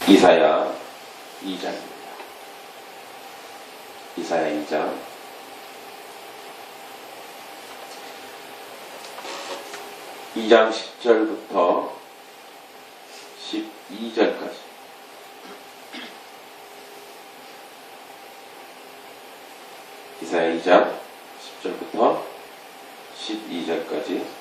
이사야 2장입니다. 이사야 2장. (2장) 10절부터 12절까지. 이사야 2장 10절부터 12절까지.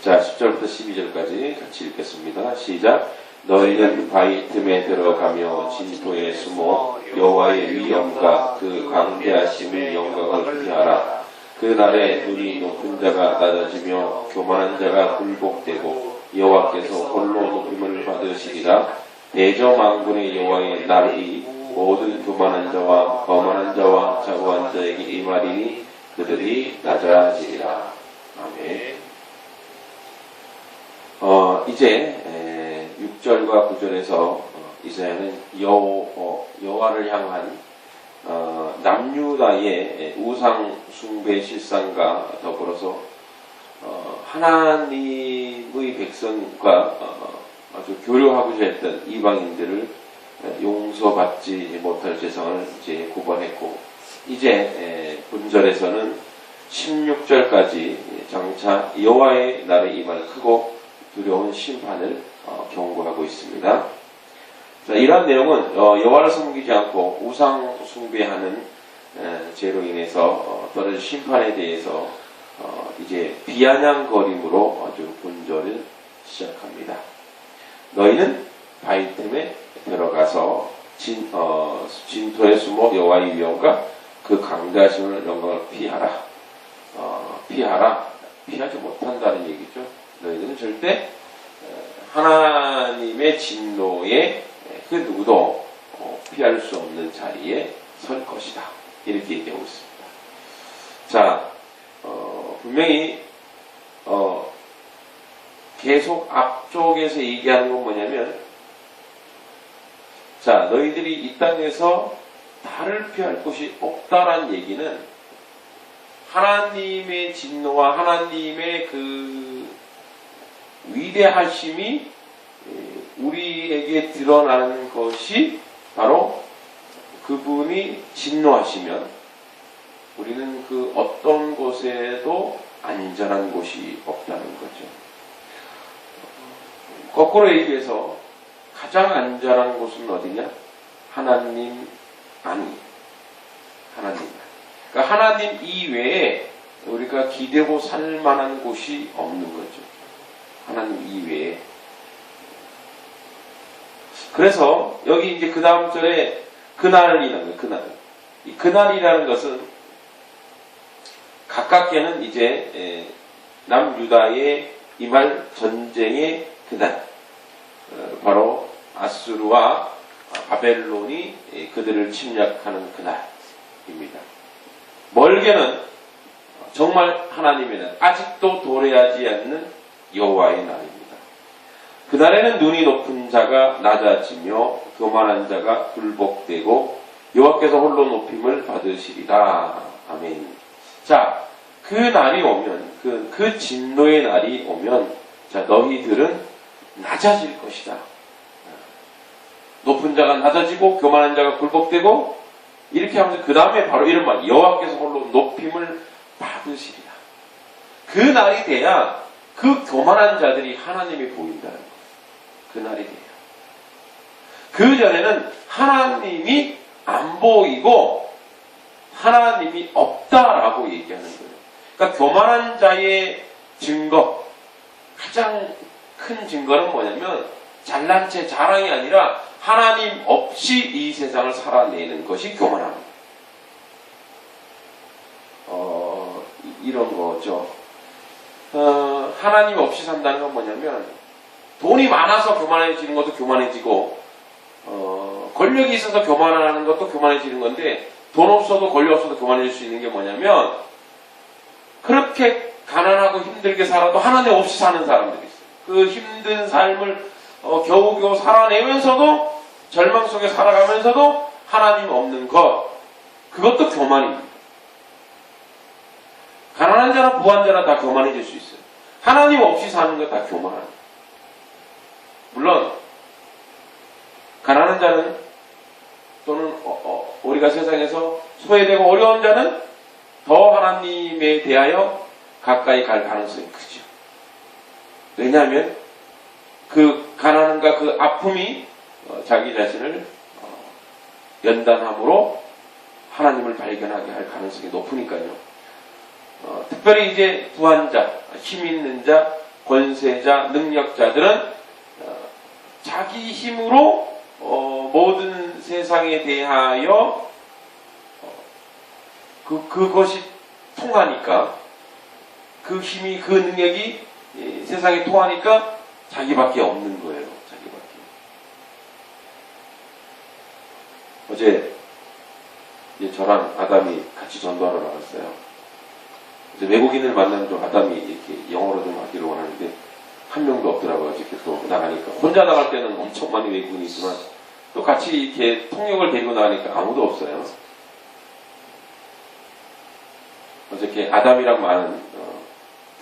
자, 10절부터 12절까지 같이 읽겠습니다. 시작. 너희는 바위 틈에 들어가며 진토에 숨어 여호와의 위엄과 그 광대하심의 영광을 피하라. 그날에 눈이 높은 자가 낮아지며 교만한 자가 굴복되고 여호와께서 홀로 높임을 받으시리라. 대저만군의 여호와의 날이 모든 교만한 자와 거만한 자와 자고한 자에게 임하리니 그들이 낮아지리라. 아멘. 이제 6절과 9절에서 이사야는 여호와를 향한 남유다의 우상 숭배 실상과 더불어서 하나님의 백성과 아주 교류하고자 했던 이방인들을 용서받지 못할 재상을 이제 구번했고, 이제 본절에서는 16절까지 장차 여호와의 날에 임할 크고 두려운 심판을 경고하고 있습니다. 자, 이러한 내용은 여호와를 섬기지 않고 우상 숭배하는 죄로 인해서 떨어질 심판에 대해서 이제 비아냥거림으로 아주 본절을 시작합니다. 너희는 바위 틈에 들어가서 진토에 숨어 여호와의 위엄과 그 강대하심을 영광을 피하라. 피하지 못한다는 얘기죠. 너희들은 절대 하나님의 진노에 그 누구도 피할 수 없는 자리에 설 것이다. 이렇게 얘기하고 있습니다. 자, 분명히 계속 앞쪽에서 얘기하는 건 뭐냐면, 자, 너희들이 이 땅에서 달을 피할 곳이 없다라는 얘기는 하나님의 진노와 하나님의 그 위대하심이 우리에게 드러나는 것이 바로 그분이 진노하시면 우리는 그 어떤 곳에도 안전한 곳이 없다는 거죠. 거꾸로 얘기해서 가장 안전한 곳은 어디냐? 하나님 아니. 하나님. 그러니까 하나님 이외에 우리가 기대고 살 만한 곳이 없는 거죠. 하나님 이외에. 그래서 여기 이제 그 다음 절에 그날이라는 거예요. 이 그날이라는 것은 가깝게는 이제 남유다의 임할 전쟁의 그날, 바로 아수르와 바벨론이 그들을 침략하는 그날입니다. 멀게는 정말 하나님의 날, 아직도 도래하지 않는 여호와의 날입니다. 그날에는 눈이 높은 자가 낮아지며 교만한 자가 굴복되고 여호와께서 홀로 높임을 받으시리라. 아멘. 자, 그 날이 오면, 그 진노의 날이 오면, 자, 너희들은 낮아질 것이다. 높은 자가 낮아지고 교만한 자가 굴복되고, 이렇게 하면서 그 다음에 바로 이런 말, 여호와께서 홀로 높임을 받으시리라. 그 날이 돼야 그 교만한 자들이 하나님이 보인다는 거예요. 그 날이 돼야. 그 전에는 하나님이 안 보이고 하나님이 없다라고 얘기하는 거예요. 그러니까 교만한 자의 증거, 가장 큰 증거는 뭐냐면 잘난 체 자랑이 아니라 하나님 없이 이 세상을 살아내는 것이 교만합니다. 이런 거죠. 하나님 없이 산다는 건 뭐냐면 돈이 많아서 교만해지는 것도 교만해지고, 권력이 있어서 교만하는 것도 교만해지는 건데, 돈 없어도 권력 없어도 교만해질 수 있는 게 뭐냐면, 그렇게 가난하고 힘들게 살아도 하나님 없이 사는 사람들이 있어요. 그 힘든 삶을 겨우겨우 살아내면서도, 절망 속에 살아가면서도 하나님 없는 것, 그것도 교만입니다. 가난한 자나 부한 자나 다 교만해질 수 있어요. 하나님 없이 사는 거 다 교만합니다. 물론 가난한 자는 또는 우리가 세상에서 소외되고 어려운 자는 더 하나님에 대하여 가까이 갈 가능성이 크죠. 왜냐하면 그 가난함과 그 아픔이 자기 자신을 연단함으로 하나님을 발견하게 할 가능성이 높으니까요. 특별히 이제 부한 자, 힘 있는 자, 권세자, 능력자들은 자기 힘으로 모든 세상에 대하여 그것이 통하니까, 그 힘이, 그 능력이 세상에 통하니까 자기밖에 없는 거예요. 자기밖에. 어제 이제 저랑 아담이 같이 전도하러 나갔어요. 이제 외국인을 만나면 좀 아담이 이렇게 영어로 좀 하기를 원하는데 한 명도 없더라고요. 이렇게 또 나가니까. 혼자 나갈 때는 엄청 많이 외국인이 있지만 또 같이 이렇게 통역을 데리고 나가니까 아무도 없어요. 어저께 아담이랑 많은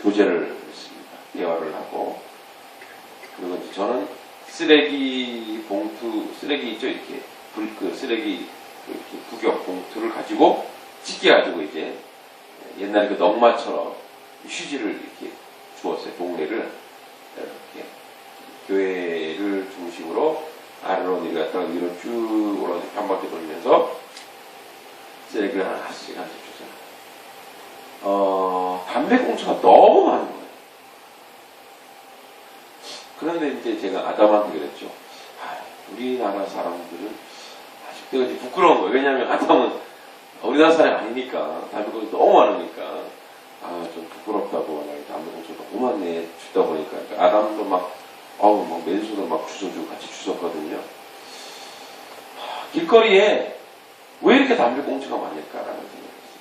교제를 했습니다. 대화를 하고. 그리고 이제 저는 쓰레기 봉투, 쓰레기 있죠? 이렇게 쓰레기 이렇게 구격 봉투를 가지고 찢게 가지고 이제 옛날에 그 넝마처럼 휴지를 이렇게 주었어요. 동네를 이렇게 교회를 중심으로 아래로 내려갔다가 위로 쭉 올라가서 한 바퀴 돌면서 쓰레기를 하나씩 줬어요. 담배꽁초가 너무 많은 거예요. 그런데 이제 제가 아담한테 그랬죠. 우리나라 사람들은 아직도 이제 부끄러운 거예요. 왜냐하면 아담은 우리나라 사람이 아니니까 담배꽁초 너무 많으니까 좀 부끄럽다고 담배꽁초 너무 많네 주다 보니까 그러니까 아담도 막 맨손으로 막 주워주고 같이 주웠거든요. 길거리에 왜 이렇게 담배꽁초가 많을까라는 생각이 있어요.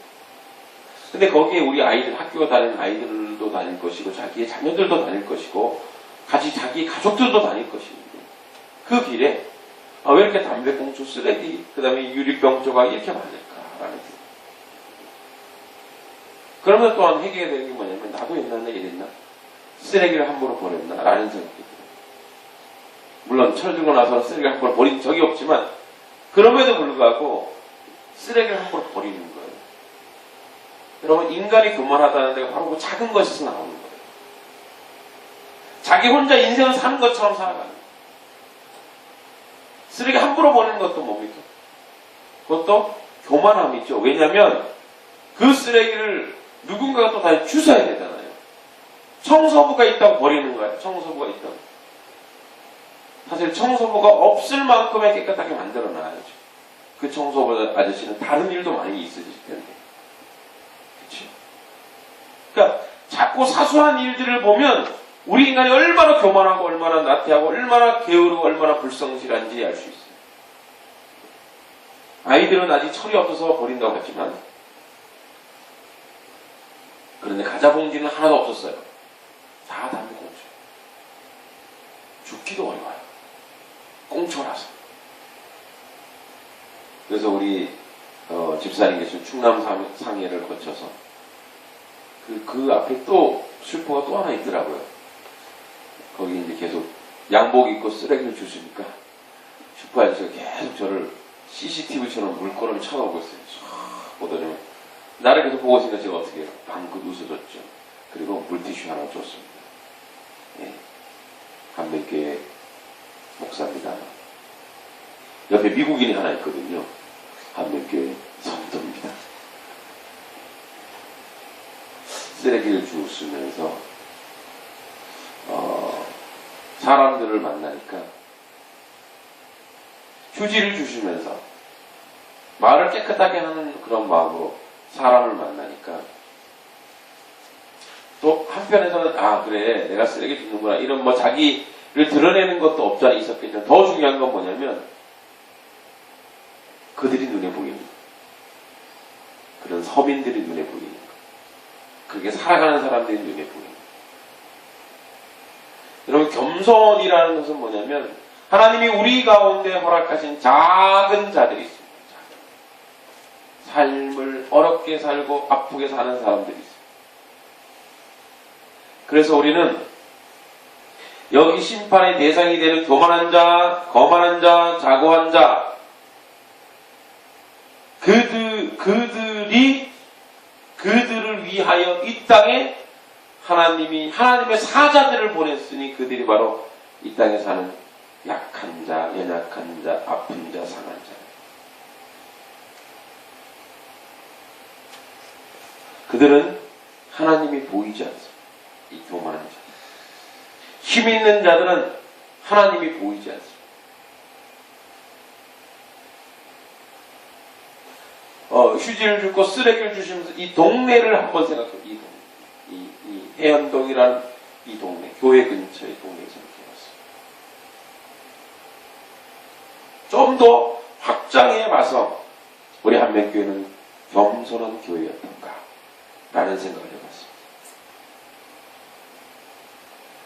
근데 거기에 우리 아이들, 학교 다니는 아이들도 다닐 것이고 자기의 자녀들도 다닐 것이고 같이 자기 가족들도 다닐 것인데 그 길에 왜 이렇게 담배꽁초, 쓰레기, 그 다음에 유리병조가 이렇게 많을까라는 생각. 그러면 또한 해결되는 게 뭐냐면 나도 옛날에 이랬나? 쓰레기를 함부로 버렸나? 라는 생각이 들어요. 물론 철 들고 나서 쓰레기를 함부로 버린 적이 없지만 그럼에도 불구하고 쓰레기를 함부로 버리는 거예요. 여러분, 인간이 교만하다는 데가 바로 그 작은 것에서 나오는 거예요. 자기 혼자 인생을 사는 것처럼 살아가는 거예요. 쓰레기 함부로 버리는 것도 뭡니까? 그것도 교만함이죠. 왜냐하면 그 쓰레기를 누군가가 또 다시 주워야 되잖아요. 청소부가 있다고 버리는 거예요. 청소부가 있다고. 사실 청소부가 없을 만큼의 깨끗하게 만들어놔야죠. 그 청소부 아저씨는 다른 일도 많이 있으실 텐데. 그렇죠? 그러니까 자꾸 사소한 일들을 보면 우리 인간이 얼마나 교만하고 얼마나 나태하고 얼마나 게으르고 얼마나 불성실한지 알 수 있어요. 아이들은 아직 철이 없어서 버린다고 했지만 그런데 과자봉지는 하나도 없었어요. 다 담배꽁초. 죽기도 어려워요. 꽁초라서. 그래서 우리 집사님께서 충남 상해를 거쳐서 그 앞에 또 슈퍼가 또 하나 있더라고요. 거기 이제 계속 양복 입고 쓰레기를 주시니까 슈퍼 아저씨가 계속 저를 CCTV처럼 물꼬를 쳐다보고 있어요. 쫙 보더니 나를 계속 보고 있으니까 제가 어떻게 해요? 방긋 웃어줬죠. 그리고 물티슈 하나 줬습니다. 예. 한백교회 목사입니다. 옆에 미국인이 하나 있거든요. 한백교회 성도입니다. 쓰레기를 주우면서 사람들을 만나니까 휴지를 주시면서 말을 깨끗하게 하는 그런 마음으로 사람을 만나니까 또 한편에서는 그래 내가 쓰레기 줍는구나 이런 자기를 드러내는 것도 없지 않아 있었겠지만 더 중요한 건 뭐냐면 그들이 눈에 보이는 거. 그런 서민들이 눈에 보이는 거. 그게 살아가는 사람들이 눈에 보이는 거. 여러분, 겸손이라는 것은 뭐냐면 하나님이 우리 가운데 허락하신 작은 자들이 있습니다. 삶을 어렵게 살고 아프게 사는 사람들이 있습니다. 그래서 우리는 여기 심판의 대상이 되는 교만한 자, 거만한 자, 자고한 자, 그들을 위하여 이 땅에 하나님의 사자들을 보냈으니 그들이 바로 이 땅에 사는 약한 자, 연약한 자, 아픈 자, 상한 자. 그들은 하나님이 보이지 않습니다. 이 교만한 자. 힘 있는 자들은 하나님이 보이지 않습니다. 휴지를 주고 쓰레기를 주시면서 이 동네를 한번 생각해요. 이 해안동이라는 이 동네, 교회 근처의 동네를 생각해봤어요. 좀 더 확장해봐서 우리 한명교회는 겸손한 교회였던가 라는 생각을 해봤습니다.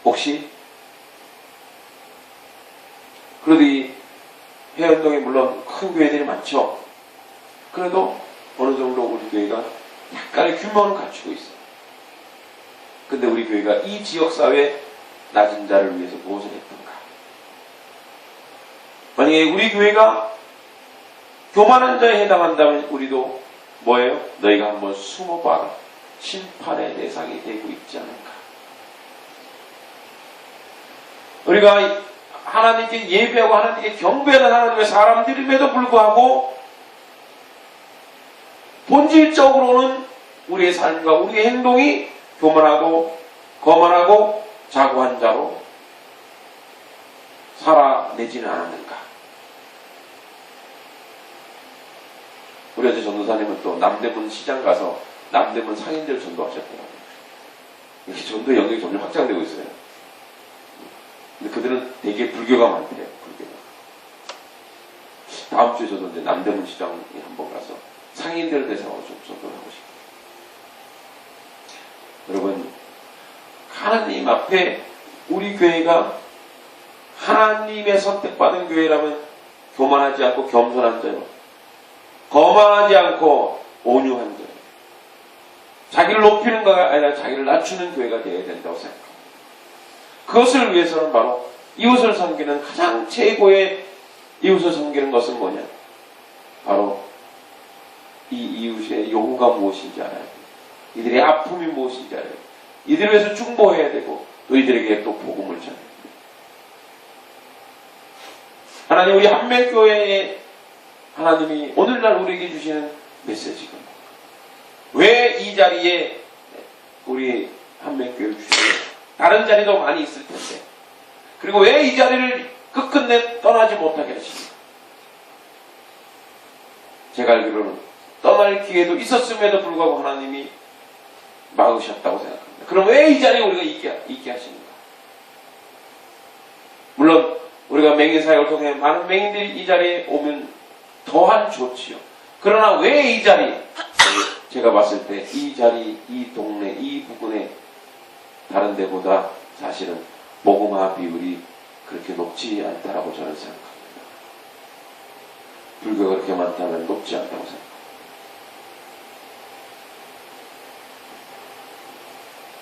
혹시 그래도 이 해안동에 물론 큰 교회들이 많죠. 그래도 어느 정도 우리 교회가 약간의 규모는 갖추고 있어요. 근데 우리 교회가 이 지역사회 낮은 자를 위해서 무엇을 했던가? 만약에 우리 교회가 교만한 자에 해당한다면 우리도 뭐예요? 너희가 한번 숨어봐라. 심판의 대상이 되고 있지 않은가? 우리가 하나님께 예배하고 하나님께 경배하는 하나님의 사람들임에도 불구하고 본질적으로는 우리의 삶과 우리의 행동이 교만하고 거만하고 자고한 자로 살아내지는 않았는가? 우리 어제 전도사님은 또 남대문 시장 가서 남대문 상인들 전도하셨더라고요. 이렇게 전도 영역이 점점 확장되고 있어요. 근데 그들은 되게 불교가 많대요. 불교가. 다음 주에 저도 이제 남대문 시장에 한번 가서 상인들 대상으로 좀 전도를 하고 싶어요. 여러분, 하나님 앞에 우리 교회가 하나님의 선택받은 교회라면 교만하지 않고 겸손한 자요, 거만하지 않고 온유한 자요, 자기를 높이는 것이 아니라 자기를 낮추는 교회가 되어야 된다고 생각합니다. 그것을 위해서는 바로 이웃을 섬기는 가장 최고의 이웃을 섬기는 것은 뭐냐? 바로 이 이웃의 요구가 무엇인지 알아야 돼요. 이들의 아픔이 무엇인지 알아야 돼요. 이들을 위해서 중보해야 되고 또 이들에게 또 복음을 전해야 돼요. 하나님, 우리 한명교회에 하나님이 오늘날 우리에게 주시는 메시지가 왜 이 자리에 우리 한명교회를 주시는, 다른 자리도 많이 있을 텐데, 그리고 왜 이 자리를 끝끝내 떠나지 못하게 하십니까? 제가 알기로는 떠날 기회도 있었음에도 불구하고 하나님이 막으셨다고 생각합니다. 그럼 왜 이 자리에 우리가 있게 하십니까? 물론 우리가 맹인사역을 통해 많은 맹인들이 이 자리에 오면 더한 좋지요. 그러나 왜 이 자리, 제가 봤을 때 이 자리, 이 동네, 이 부근에 다른 데보다 사실은 복음화 비율이 그렇게 높지 않다라고 저는 생각합니다. 불교가 그렇게 많다면 높지 않다고 생각합니다.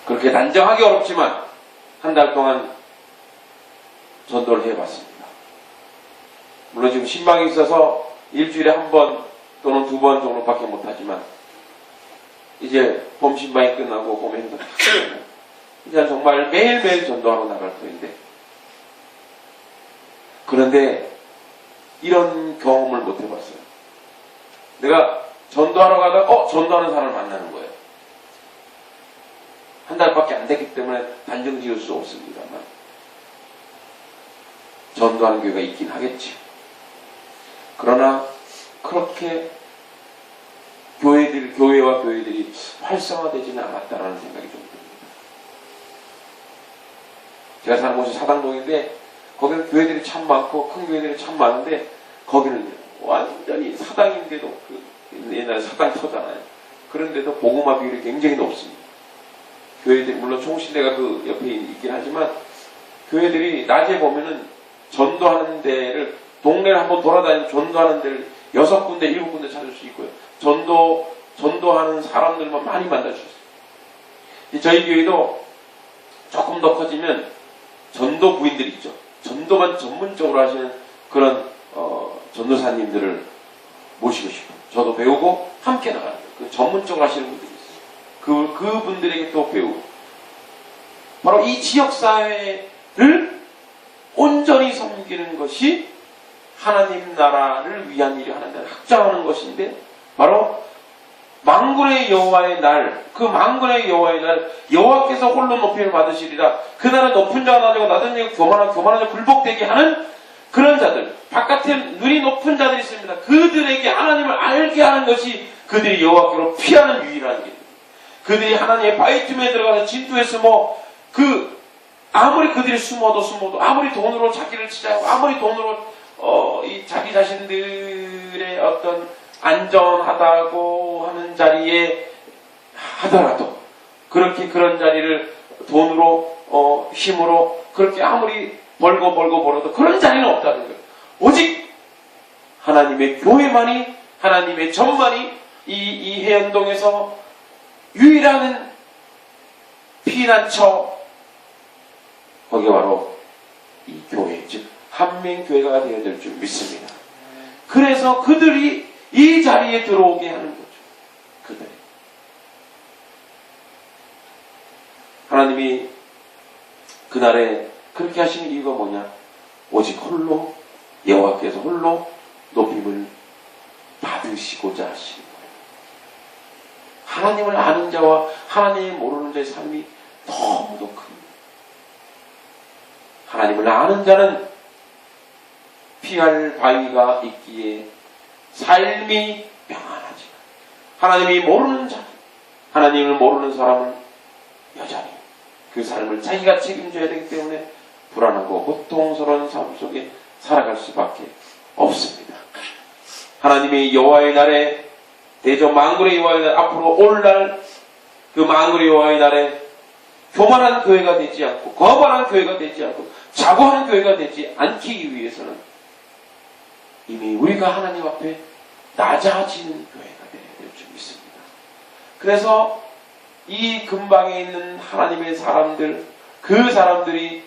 그렇게 단정하기 어렵지만 한 달 동안 전도를 해봤습니다. 물론 지금 신방이 있어서 일주일에 한 번 또는 두 번 정도밖에 못하지만 이제 봄 신방이 끝나고 봄 행사 이제 정말 매일매일 전도하러 나갈 터인데, 그런데 이런 경험을 못 해봤어요. 내가 전도하러 가다가 전도하는 사람을 만나는 거예요. 한 달밖에 안 됐기 때문에 단정 지을 수 없습니다만 전도하는 교회가 있긴 하겠지. 그러나 그렇게 교회와 교회들이 활성화되지는 않았다라는 생각이 좀 듭니다. 제가 사는 곳이 사당동인데 거기는 교회들이 참 많고 큰 교회들이 참 많은데 거기는 완전히 사당인데도 옛날에 사당 터잖아요. 그런데도 복음화 비율이 굉장히 높습니다. 교회들이 물론 총신대가 그 옆에 있긴 하지만 교회들이 낮에 보면은 전도하는 데를, 동네를 한번 돌아다니면 전도하는 데를 6군데 7군데 찾을 수 있고요. 전도하는 사람들만 많이 만날 수 있어요. 저희 교회도 조금 더 커지면 전도 부인들이 있죠. 전도만 전문적으로 하시는 그런 전도사님들을 모시고 싶어요. 저도 배우고 함께 나가는 거예요. 그 전문적으로 하시는 분들이 있어요. 그분들에게 또 배우고. 바로 이 지역사회를 온전히 섬기는 것이 하나님 나라를 위한 일이 하나님 나라를 확장하는 것인데, 바로 만군의 여호와의 날, 그 만군의 여호와의 날, 여호와께서 홀로 높임을 받으시리라. 그날은 높은 자가 낮고 낮은 자가 교만한 자 굴복되게 하는 그런 자들, 바깥에 눈이 높은 자들이 있습니다. 그들에게 하나님을 알게 하는 것이 그들이 여호와께로 피하는 유일한 길. 그들이 하나님의 바위틈에 들어가서 진토에 숨어, 아무리 그들이 숨어도 아무리 돈으로 자기를 치자고, 아무리 돈으로 이 자기 자신들의 어떤 안전하다고 하는 자리에 하더라도, 그렇게 그런 자리를 돈으로 힘으로 그렇게 아무리 벌어도 그런 자리는 없다는 거예요. 오직 하나님의 교회만이, 하나님의 전만이 이 해연동에서 유일한 피난처, 거기가 바로 이 교회, 즉 한민교회가 되어야 될 줄 믿습니다. 그래서 그들이 이 자리에 들어오게 하는 거죠. 그들이. 하나님이 그날에 그렇게 하시는 이유가 뭐냐? 오직 홀로, 여호와께서 홀로 높임을 받으시고자 하시는 거예요. 하나님을 아는 자와 하나님을 모르는 자의 삶이 너무도 큽니다. 하나님을 아는 자는 피할 바위가 있기에 삶이 평안하지만, 하나님이 모르는 자는, 하나님을 모르는 사람은 여전히 그 삶을 자기가 책임져야 되기 때문에 불안하고 고통스러운 삶 속에 살아갈 수밖에 없습니다. 하나님의 여호와의 날에, 대저 만군의 여호와의 날, 앞으로 올 날, 그 만군의 여호와의 날에 교만한 교회가 되지 않고, 거만한 교회가 되지 않고, 자고하는 교회가 되지 않기 위해서는 이미 우리가 하나님 앞에 낮아지는 교회가 되어야 될 줄 믿습니다. 그래서 이 근방에 있는 하나님의 사람들, 그 사람들이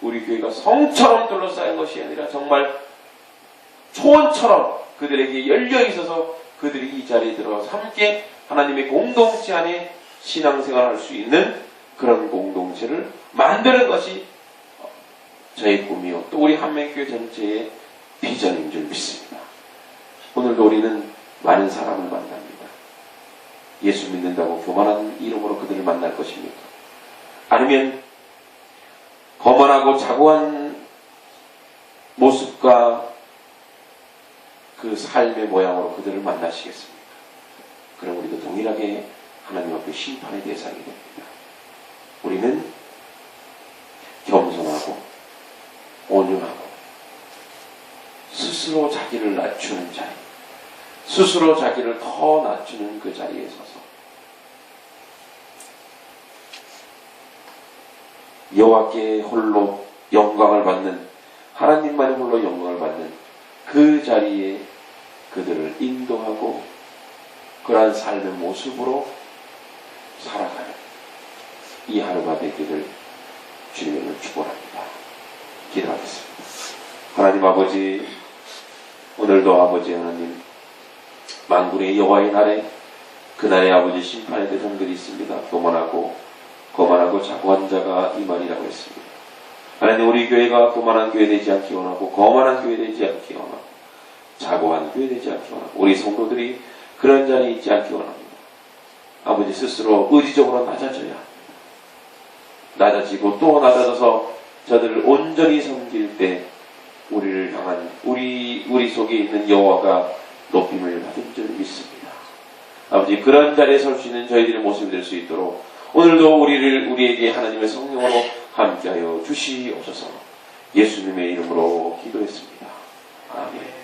우리 교회가 성처럼 둘러싸인 것이 아니라 정말 초원처럼 그들에게 열려 있어서 그들이 이 자리에 들어가서 함께 하나님의 공동체 안에 신앙생활을 할 수 있는 그런 공동체를 만드는 것이 저의 꿈이요, 또 우리 한민교회 전체의 비전인 줄 믿습니다. 오늘도 우리는 많은 사람을 만납니다. 예수 믿는다고 교만한 이름으로 그들을 만날 것입니까? 아니면 거만하고 자고한 모습과 그 삶의 모양으로 그들을 만나시겠습니까? 그럼 우리도 동일하게 하나님 앞에 심판의 대상이 됩니다. 우리는 겸손하고 온유하고 스스로 자기를 낮추는 자리, 스스로 자기를 더 낮추는 그 자리에 서서 여호와께 홀로 영광을 받는, 하나님만이 홀로 영광을 받는 그 자리에 그들을 인도하고 그러한 삶의 모습으로 살아가는 이 하루가 되기를 주님을 축원합니다. 기도하겠습니다. 하나님 아버지, 오늘도 아버지 하나님, 만군의 여호와의 날에, 그날의 아버지 심판의 대상들이 있습니다. 교만하고 거만하고 자고한 자가 이만이라고 했습니다. 하나님, 우리 교회가 교만한 교회 되지 않기 원하고, 거만한 교회 되지 않기 원하고, 자고한 교회 되지 않기 원하고, 우리 성도들이 그런 자리에 있지 않기 원합니다. 아버지, 스스로 의지적으로 낮아져야 합니다. 낮아지고 또 낮아져서 저들을 온전히 섬길 때 우리를 향한 우리 속에 있는 여호와가 높임을 받은 줄 믿습니다. 아버지, 그런 자리에 설 수 있는 저희들의 모습이 될 수 있도록 오늘도 우리에게 하나님의 성령으로 함께하여 주시옵소서. 예수님의 이름으로 기도했습니다. 아멘.